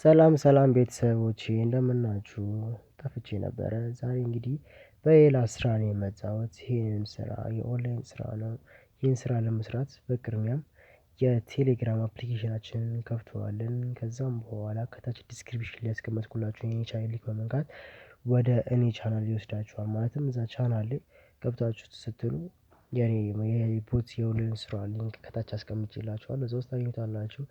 ሰላም ሰላም ቤተሰቦቼ እንደምናችሁ ጠፍቼ ነበረ። ዛሬ እንግዲህ በሌላ ስራ ነው የመጣሁት። ይህንን ስራ የኦንላይን ስራ ነው። ይህን ስራ ለመስራት በቅድሚያም የቴሌግራም አፕሊኬሽናችንን እንከፍተዋለን። ከዛም በኋላ ከታች ዲስክሪፕሽን ላይ ያስቀመጥኩላችሁ የኔ ቻናል ሊንክ በመንካት ወደ እኔ ቻናል ይወስዳችኋል። ማለትም እዛ ቻናል ላይ ገብታችሁ ስትሉ የኔ የቦት የኦንላይን ስራ ሊንክ ከታች አስቀምጬላችኋለሁ። እዛ ውስጥ ታገኙታላችሁ።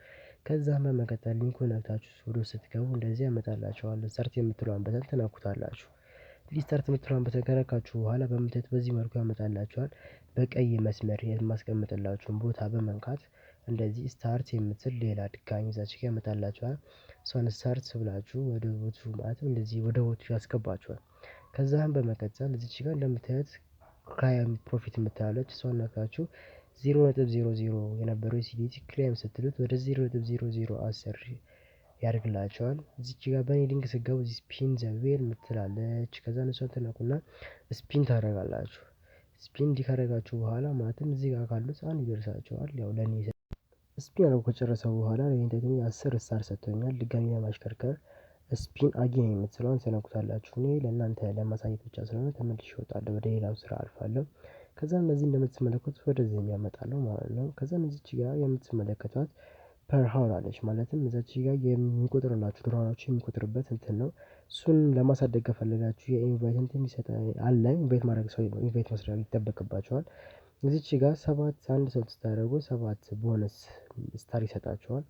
ከዛም በመቀጠል ሊንኩን ነክታችሁ ወደ ውስጥ ስትገቡ እንደዚህ ያመጣላችኋል። ስታርት የምትለዋን በተን ትነኩታላችሁ። ስታርት የምትለዋን በተን ከነካችሁ በኋላ በምታዩት በዚህ መልኩ ያመጣላችኋል። በቀይ መስመር የማስቀምጥላችሁን ቦታ በመንካት እንደዚህ ስታርት የምትል ሌላ ድጋሚ እዛች ጋር ያመጣላችኋል። እሷን ስታርት ብላችሁ ወደ ቦቱ ማለትም እንደዚህ ወደ ቦቱ ያስገባችኋል። ከዛም በመቀጠል እዚች ጋር እንደምታዩት ክላይም ፕሮፊት የምታያለች እሷን ነካችሁ 0.00 የነበረው ዩኤስዲቲ ክሌም ስትሉት ወደ 0.0010 ያደርግላቸዋል። እዚች ጋር በእኔ ሊንክ ስትገቡ እዚህ ስፒን ዘ ዌል ምትላለች። ከዛ እሷን ትነኩና ስፒን ታደርጋላችሁ። ስፒን እንዲህ ካደረጋችሁ በኋላ ማለትም እዚህ ጋር ካሉት አንድ ይደርሳቸዋል። ያው ለእኔ ስፒን አድርጎ ከጨረሰው በኋላ ለእኔ ደግሞ 10 ስታር ሰጥቶኛል። ድጋሚ ለማሽከርከር ስፒን አጌን የምትለዋን ትነኩታላችሁ። እኔ ለእናንተ ለማሳየት ብቻ ስለሆነ ተመልሼ እወጣለሁ፣ ወደ ሌላው ስራ አልፋለሁ። ከዛ እነዚህ እንደምትመለከቱት ወደዚህ ያመጣለሁ ማለት ነው። ከዛ እዚች ጋር የምትመለከቷት ፐር ሀወር አለች። ማለትም እዛች ጋር የሚቆጥርላችሁ ዶላሮች የሚቆጥርበት እንትን ነው። እሱን ለማሳደግ ከፈለጋችሁ የኢንቫይት እንትን አለ። ኢንቫይት ማድረግ ሰው ኢንቫይት መስራት ይጠበቅባቸዋል። እዚች ጋር አንድ ሰው ስታደርጉ 7 ቦነስ ስታር ይሰጣችኋል።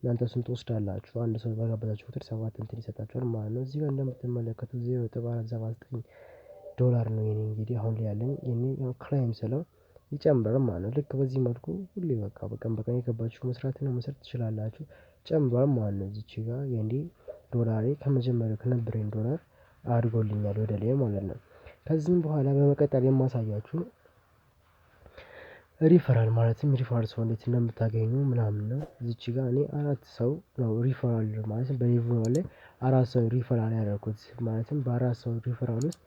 እናንተ እሱን ትወስዳላችሁ። አንድ ሰው በጋበዛችሁ ቁጥር 7 እንትን ይሰጣችኋል ማለት ነው። እዚህ ጋር እንደምትመለከቱት $0.479 ነው የኔ እንግዲህ አሁን ላይ ያለኝ። የኔ ክላይም ስለው ይጨምራል ማለት ነው። ልክ በዚህ መልኩ ሁሌ በቃ በቀን በቀን የገባችሁ መስራትና መስራት ትችላላችሁ። ጨምሯል ማለት ነው። እዚች ጋር የኔ ዶላሬ ከመጀመሪያው ከነበረኝ ዶላር አድጎልኛል ወደ ላይ ማለት ነው። ከዚህም በኋላ በመቀጠል የማሳያችሁ ሪፈራል ማለትም ሪፈራል ሰው እንዴት እንደምታገኙ ምናምን ነው። እዚች ጋር እኔ 4 ሰው ነው ሪፈራል ማለትም በሌቭሉ ላይ 4 ሰው ሪፈራል ያደረኩት ማለትም በ4 ሰው ሪፈራል ውስጥ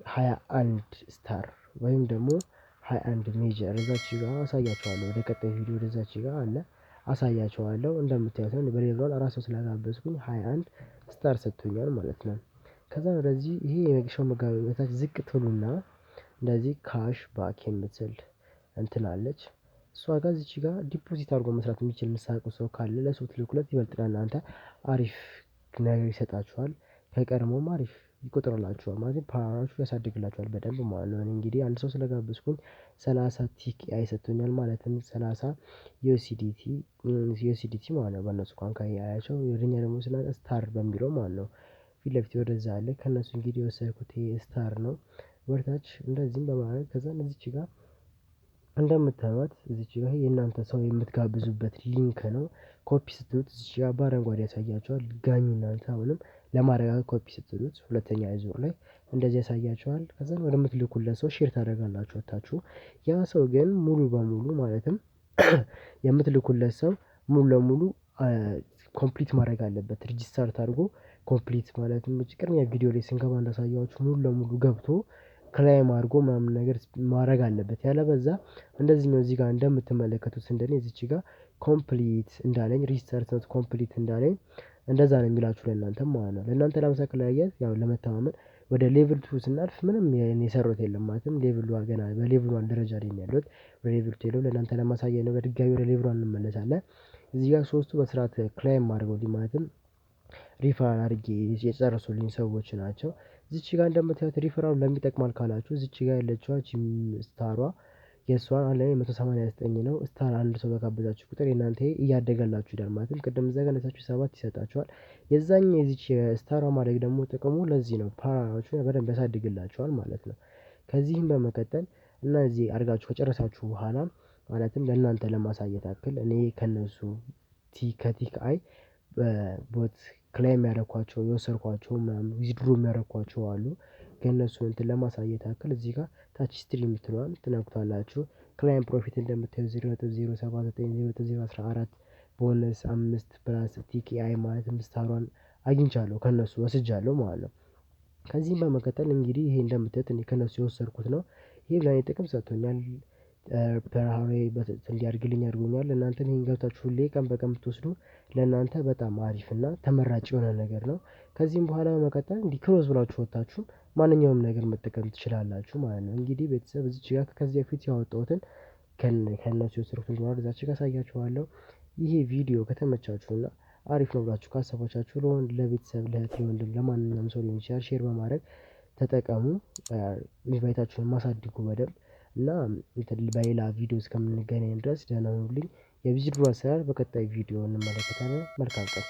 21 ስታር ወይም ደግሞ 21 ሜጀር እዛች ጋር አሳያችኋለሁ። ወደ ቀጣይ ቪዲዮ ወደዛች ጋር አለ አሳያችኋለሁ። እንደምታዩት ነው በሌቭሉ 4 ሰው ስላጋበዝኩኝ 21 ስታር ሰጥቶኛል ማለት ነው። ከዛ ወደዚህ ይሄ የመግሻው መጋቢታች ዝቅ ትሉና እንደዚህ ካሽ ባክ የምትል እንትን አለች። እሷ ጋር እዚች ጋር ዲፖዚት አድርጎ መስራት የሚችል ምሳቁ ሰው ካለ ለሰው ትልኩለት ይበልጥ ለእናንተ አሪፍ ነገር ይሰጣችኋል። ከቀድሞም አሪፍ ይቆጥርላችኋል ማለት ፓወራችሁ ያሳድግላችኋል በደንብ ማለት ነው። እንግዲህ አንድ ሰው ስለጋበዝኩኝ 30 ቲኬአይ ሰጥቶኛል ማለትም 30 ዩኤስዲቲ ማለት ነው። በእነሱ ቋንቋ ያያቸው ወደኛ ደግሞ ስናቀ ስታር በሚለው ማለት ነው። ፊት ለፊት ወደዛ አለ ከእነሱ እንግዲህ የወሰድኩት ስታር ነው። ወደታች እንደዚህም በማድረግ ከዛ እዚች ጋር እንደምታዩት እዚች ጋር የእናንተ ሰው የምትጋብዙበት ሊንክ ነው። ኮፒ ስትሉት እዚች ጋር በአረንጓዴ ያሳያችኋል። ድጋሚ እናንተ አሁንም ለማረጋገጥ ኮፒ ስትሉት ሁለተኛ ዙር ላይ እንደዚህ ያሳያችኋል። ከዛ ወደምትልኩለት ሰው ሼር ታደርጋላችሁ ወጥታችሁ። ያ ሰው ግን ሙሉ በሙሉ ማለትም የምትልኩለት ሰው ሙሉ ለሙሉ ኮምፕሊት ማድረግ አለበት። ሪጂስተር አድርጎ ኮምፕሊት ማለትም ቅድሚያ ቪዲዮ ላይ ስንገባ እንዳሳያችሁ ሙሉ ለሙሉ ገብቶ ክላይም አድርጎ ምናምን ነገር ማድረግ አለበት። ያለበዛ እንደዚህ ነው። እዚህ ጋር እንደምትመለከቱት እንደኔ እዚች ጋር ኮምፕሊት እንዳለኝ ሪስታርት ኖት ኮምፕሊት እንዳለኝ እንደዛ ነው የሚላችሁ ለእናንተም ማለት ነው። ለእናንተ ለማሳከላየት ያው ለመተማመን ወደ ሌቭል 2 ስናልፍ ምንም የሰሩት የለም ማለትም ሌቭል 1 ገና በሌቭል 1 ደረጃ ላይ ነው ያሉት። ወደ ሌቭል 2 ሄደው ለእናንተ ለማሳየት ነው። በድጋሚ ወደ ሌቭል 1 እንመለሳለን። እዚህ ጋር ሶስቱ በስርዓት ክላይም አድርገውልኝ ማለትም ሪፈራል አድርጌ የጨረሱልኝ ሰዎች ናቸው። እዚች ጋር እንደምታዩት ሪፈራል ለሚጠቅማል ካላችሁ እዚች ጋር ያለችዋ ስታሯ የእሷን አለ 189 ነው። ስታር አንድ ሰው በጋበዛችሁ ቁጥር የእናንተ እያደገላችሁ ይሄዳል። ማለትም ቅድም እዛ ጋር ነታችሁ 7 ይሰጣችኋል። የዛኛው የዚች ስታሯ ማደግ ደግሞ ጥቅሙ ለዚህ ነው። ፓወራችሁን በደንብ ያሳድግላችኋል ማለት ነው። ከዚህም በመቀጠል እና እዚህ አድርጋችሁ ከጨረሳችሁ በኋላ ማለትም ለእናንተ ለማሳየት ያክል እኔ ከነሱ ከቲክ አይ ቦት ክላይም ያደረኳቸው የወሰድኳቸው ምናምን ዊዝድሮ የሚያደርጓቸው አሉ። ከእነሱ እንትን ለማሳየት ያክል እዚህ ጋር ታች ስትሪ የምትለዋን ትነኩታላችሁ። ክላይም ፕሮፊት እንደምታዩ 0.079 ቦነስ 5 ፕላስ ቲኬአይ ማለትም ስታሯን አግኝቻለሁ ከእነሱ ወስጃለሁ ማለት ነው። ከዚህም በመቀጠል እንግዲህ ይሄ እንደምታዩት እኔ ከእነሱ የወሰድኩት ነው። ይሄ ለኔ ጥቅም ሰጥቶኛል። በረሃዊ እንዲያድግልኝ አድርጎኛል። እናንተም ይሄን ገብታችሁ ሁሌ ቀን በቀን ብትወስዱ ለእናንተ በጣም አሪፍ እና ተመራጭ የሆነ ነገር ነው። ከዚህም በኋላ በመቀጠል እንዲህ ክሎዝ ብላችሁ ወጥታችሁ ማንኛውም ነገር መጠቀም ትችላላችሁ ማለት ነው። እንግዲህ ቤተሰብ እዚች ጋር ከዚህ በፊት ያወጣሁትን ከእነሱ የወሰድኩትን ማድረግ እዛች ጋር አሳያችኋለሁ። ይሄ ቪዲዮ ከተመቻችሁና አሪፍ ነው ብላችሁ ካሰባቻችሁ ለቤተሰብ ለእህት ለወንድም ለማንኛውም ሰው ሊሆን ይችላል ሼር በማድረግ ተጠቀሙ። ኢንቫይታችሁን ማሳድጉ በደንብ እና በሌላ ቪዲዮ እስከምንገናኝ ድረስ ደህና ሁኑልኝ። የቪዲዮ አሰራር በቀጣይ ቪዲዮ እንመለከታለን። መልካም ቀን